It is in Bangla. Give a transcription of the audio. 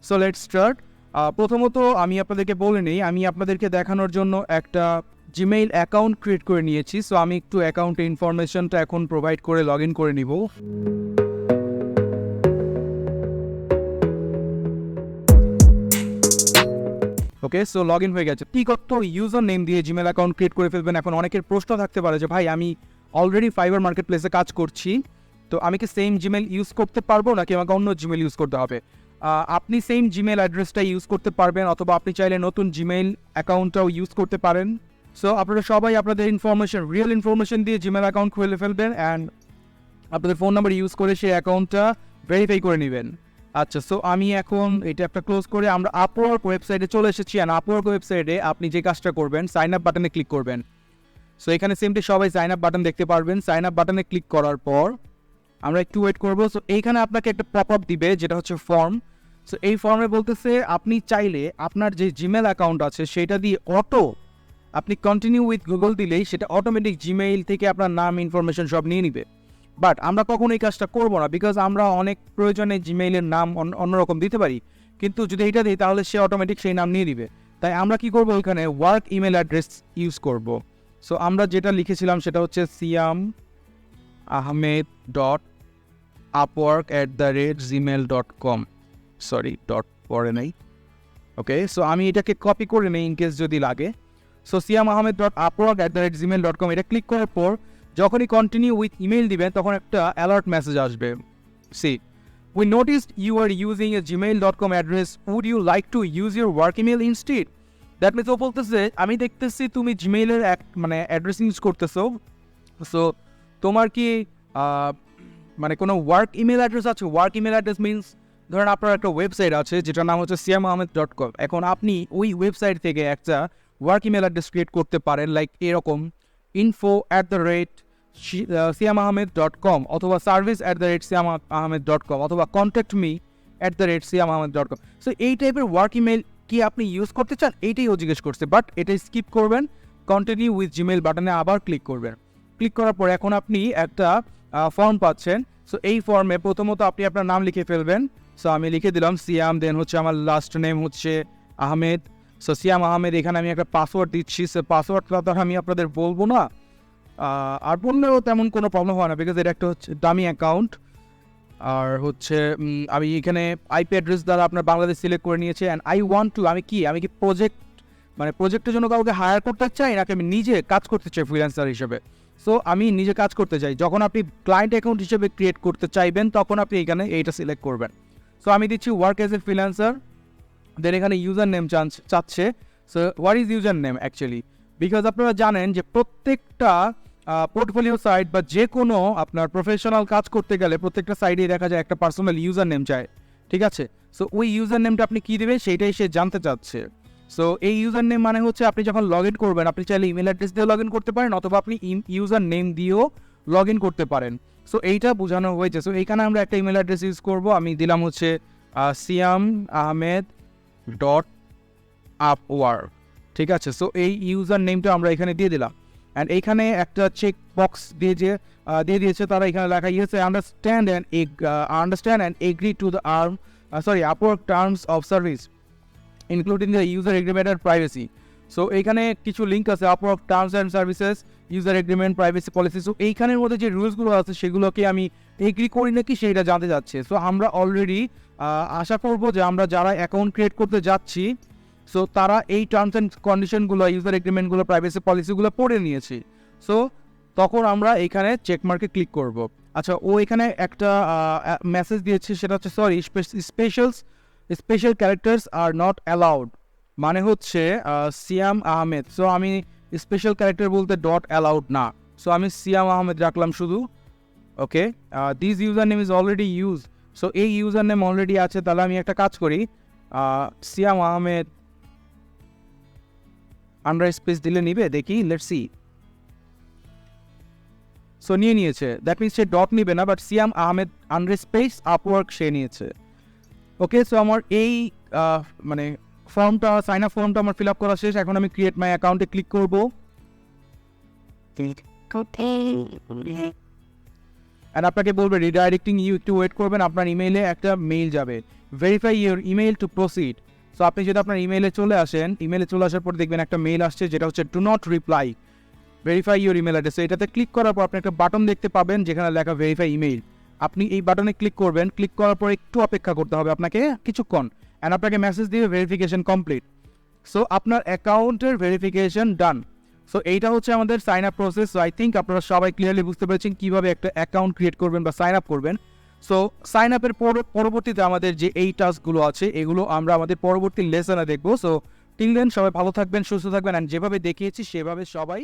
So let's start. প্রথমত আমি আপনাদেরকে বলে নিই, আমি আপনাদেরকে দেখানোর জন্য একটা জিমেইল অ্যাকাউন্ট ক্রিয়েট করে নিয়েছি। সো আমি একটু অ্যাকাউন্টের ইনফরমেশনটা এখন প্রোভাইড করে লগ ইন করে নিব। ওকে, সো লগ ইন হয়ে গেছে। কি করতে ইউজার নেম দিয়ে জিমেল অ্যাকাউন্ট ক্রিয়েট করে ফেলবেন। এখন অনেকের প্রশ্ন থাকতে পারে যে ভাই আমি অলরেডি ফাইবার মার্কেট প্লেসে কাজ করছি, তো আমি কি সেম জিমেল ইউজ করতে পারবো নাকি আমাকে অন্য জিমেল ইউজ করতে হবে? আপনি সেম জিমেল অ্যাড্রেসটা ইউজ করতে পারবেন, অথবা আপনি চাইলে নতুন জিমেল অ্যাকাউন্টটাও ইউজ করতে পারেন। সো আপনারা সবাই আপনাদের ইনফরমেশন, রিয়েল ইনফরমেশন দিয়ে জিমেল অ্যাকাউন্ট খুলে ফেলবেন অ্যান্ড আপনাদের ফোন নাম্বার ইউজ করে সেই অ্যাকাউন্টটা ভেরিফাই করে নেবেন। আচ্ছা, সো আমি এখন এটা একটা ক্লোজ করে আমরা আপওয়ার্ক ওয়েবসাইটে চলে এসেছি। অ্যান্ড আপওয়ার্ক ওয়েবসাইটে আপনি যে কাজটা করবেন, সাইন আপ বাটনে ক্লিক করবেন। সো এখানে সিম্পলি সবাই সাইন আপ বাটন দেখতে পারবেন। সাইন আপ বাটনে ক্লিক করার পর আমরা একটু ওয়েট করবো। সো এইখানে আপনাকে একটা পপ আপ দিবে যেটা হচ্ছে ফর্ম। সো এই ফর্মে বলতেছে আপনি চাইলে আপনার যে জিমেল অ্যাকাউন্ট আছে সেটা দিয়ে আপনি কন্টিনিউ উইথ গুগল দিলেই সেটা অটোমেটিক জিমেইল থেকে আপনার নাম, ইনফরমেশন সব নিয়ে নিবে। বাট আমরা কখনো এই কাজটা করবো না, বিকজ আমরা অনেক প্রয়োজনে জিমেইলের নাম অন্যরকম দিতে পারি, কিন্তু যদি এটা দিই তাহলে সে অটোমেটিক সেই নাম নিয়ে দিবে। তাই আমরা কি করবো, এখানে ওয়ার্ক ইমেল অ্যাড্রেস ইউজ করব। সো আমরা যেটা লিখেছিলাম সেটা হচ্ছে siamahmed.upwork@gmail.com, সরি ডট পরে নেই। ওকে, সো আমি এটাকে কপি করে নেই ইনকেস যদি লাগে। সো siamahmed.upwork@gmail.com এটা ক্লিক করার পর যখনই কন্টিনিউ উইথ ইমেল দিবেন তখন একটা অ্যালার্ট মেসেজ আসবে। See, we noticed you are using a gmail.com address, would you like to use your work email instead? That means ও বলতেছে আমি দেখতেছি তুমি জিমেইলের মানে অ্যাড্রেস ইউজ করতেছো, সো তোমার কি মানে কোনো ওয়ার্ক ইমেল অ্যাড্রেস আছে? ওয়ার্ক ইমেল অ্যাড্রেস মিনস ধরেন আপনার একটা ওয়েবসাইট আছে যেটার নাম হচ্ছে siamahmed.com। এখন আপনি ওই ওয়েবসাইট থেকে একটা ওয়ার্ক ইমেল অ্যাড্রেস ক্রিয়েট করতে পারেন, লাইক এরকম info@siamahmed.com অথবা service@siamahmed.com অথবা contact me@siamahmed.com। সো এই টাইপের ওয়ার্ক ইমেল কি আপনি ইউজ করতে চান, এইটাই ও জিজ্ঞেস করছে। বাট এটা স্কিপ করবেন, কন্টিনিউ উইথ জিমেইল বাটনে আবার ক্লিক করবেন। ক্লিক করার পর এখন আপনি একটা ফর্ম পাচ্ছেন। সো এই ফর্মে প্রথমত আপনি আপনার নাম লিখে ফেলবেন। সো আমি লিখে দিলাম সিয়াম, দেন হচ্ছে আমার লাস্ট নেম হচ্ছে আহমেদ। সো সিয়াম আহমেদ, এখানে আমি একটা পাসওয়ার্ড দিচ্ছি। সো পাসওয়ার্ডটা তো আমি আপনাদের বলবো না, আর বললেও তেমন কোনো প্রবলেম হয় না, বিকজ এটা একটা হচ্ছে ডামি অ্যাকাউন্ট। আর হচ্ছে আমি এখানে আইপি অ্যাড্রেস দ্বারা আপনার বাংলাদেশ সিলেক্ট করে নিয়েছে। অ্যান্ড আমি কি প্রজেক্টের জন্য কাউকে হায়ার করতে চাই নাকি আমি নিজে কাজ করতে চাই ফ্রিল্যান্সার হিসেবে? সো আমি নিজে কাজ করতে চাই। যখন আপনি ক্লায়েন্ট অ্যাকাউন্ট হিসেবে ক্রিয়েট করতে চাইবেন তখন আপনি এখানে এইটা সিলেক্ট করবেন। সো আমি দিচ্ছি ওয়ার্ক অ্যাজ এ ফ্রিল্যান্সার, দেন এখানে ইউজার নেম চাচ্ছে। So what is user name actually? Because আপনারা জানেন যে প্রত্যেকটা পোর্টফোলিও সাইট বা যে কোনো আপনার প্রফেশনাল কাজ করতে গেলে প্রত্যেকটা সাইডেই দেখা যায় একটা পার্সোনাল ইউজার নেম চায়, ঠিক আছে? সো ওই ইউজার নেমটা আপনি কী দেবেন সেইটাই সে জানতে চাচ্ছে। সো এই ইউজার নেম মানে হচ্ছে আপনি যখন লগ ইন করবেন আপনি চাইলে ইমেল অ্যাড্রেস দিয়েও লগ ইন করতে পারেন, অথবা আপনি ইউজার নেম দিয়েও লগ ইন করতে পারেন। সো এইটা বোঝানো হয়েছে। সো এইখানে আমরা একটা ইমেল অ্যাড্রেস ইউজ করবো। আমি দিলাম হচ্ছে siamahmed.upwork, ঠিক আছে? সো এই ইউজার নেমটা আমরা এখানে দিয়ে দিলাম। অ্যান্ড এইখানে একটা চেক বক্স দিয়ে দিয়েছে তারা, এখানে লেখা ইয়েছে understand and agree to the Upwork terms of service including the user agreement and privacy. So এইখানে কিছু লিঙ্ক আছে, Upwork terms and services, user agreement, privacy policy. So এইখানের মধ্যে যে রুলসগুলো আছে সেগুলোকে আমি এগ্রি করি নাকি সেইটা জানতে যাচ্ছে। সো আমরা অলরেডি আশা করবো যে আমরা যারা অ্যাকাউন্ট ক্রিয়েট করতে যাচ্ছি সো তারা এই টার্মস অ্যান্ড কন্ডিশনগুলো, ইউজার এগ্রিমেন্টগুলো, প্রাইভেসি পলিসিগুলো পড়ে নিয়েছি। সো তখন আমরা এইখানে চেকমার্কে ক্লিক করব। আচ্ছা, ও এখানে একটা মেসেজ দিয়েছে, সেটা হচ্ছে sorry special characters are not allowed, মানে হচ্ছে সিয়াম আহমেদ। সো আমি স্পেশাল ক্যারেক্টার বলতে ডট অ্যালাউড না, সো আমি সিয়াম আহমেদ রাখলাম শুধু। Okay, this user name is already use. So এই ইউজার নেম অলরেডি আছে, তাহলে আমি একটা কাজ করি, সিয়াম আহমেদ আন্ডার স্পেস দিলে নিবে, দেখি, লেটস সি। সো নিয়েছে, দ্যাট মিনস সে ডট নিবে না, but Siam Ahmed under space Upwork সে নিয়েছে। ওকে, সো আমার এই মানে ফর্মটা, সাইন আপ ফর্মটা আমার ফিল আপ করা শেষ। এখন আমি ক্রিয়েট মাই অ্যাকাউন্টে ক্লিক করব। অ্যান্ড আপনাকে বলবে রিডাইরেক্টিং ইউ, একটু ওয়েট করবেন, আপনার ইমেইলে একটা মেইল যাবে, verify your email to proceed. So আপনি যদি আপনার ইমেইলে চলে আসেন, ইমেইলে চলে আসার পর দেখবেন একটা মেইল আসছে যেটা হচ্ছে do not reply, verify your email address. এটাতে ক্লিক করার পর আপনি একটা বাটন দেখতে পাবেন যেখানে লেখা ভেরিফাই ইমেইল। আপনি এই বাটনে ক্লিক করবেন, ক্লিক করার পর একটু অপেক্ষা করতে হবে আপনাকে কিছুক্ষণ, অ্যান্ড আপনাকে মেসেজ দিবে ভেরিফিকেশন কমপ্লিট। সো আপনার অ্যাকাউন্টের ভেরিফিকেশন ডান। সো এইটা হচ্ছে আমাদের sign up process. So I think আপনারা সবাই ক্লিয়ারলি বুঝতে পেরেছেন কীভাবে একটা অ্যাকাউন্ট ক্রিয়েট করবেন বা সাইন আপ করবেন। সো সাইন আপের পরবর্তীতে আমাদের যে এই টাস্কগুলো আছে এগুলো আমরা আমাদের পরবর্তী লেসনে দেখবো। সো টিল দেন সবাই ভালো থাকবেন, সুস্থ থাকবেন, অ্যান্ড যেভাবে দেখিয়েছি সেভাবে সবাই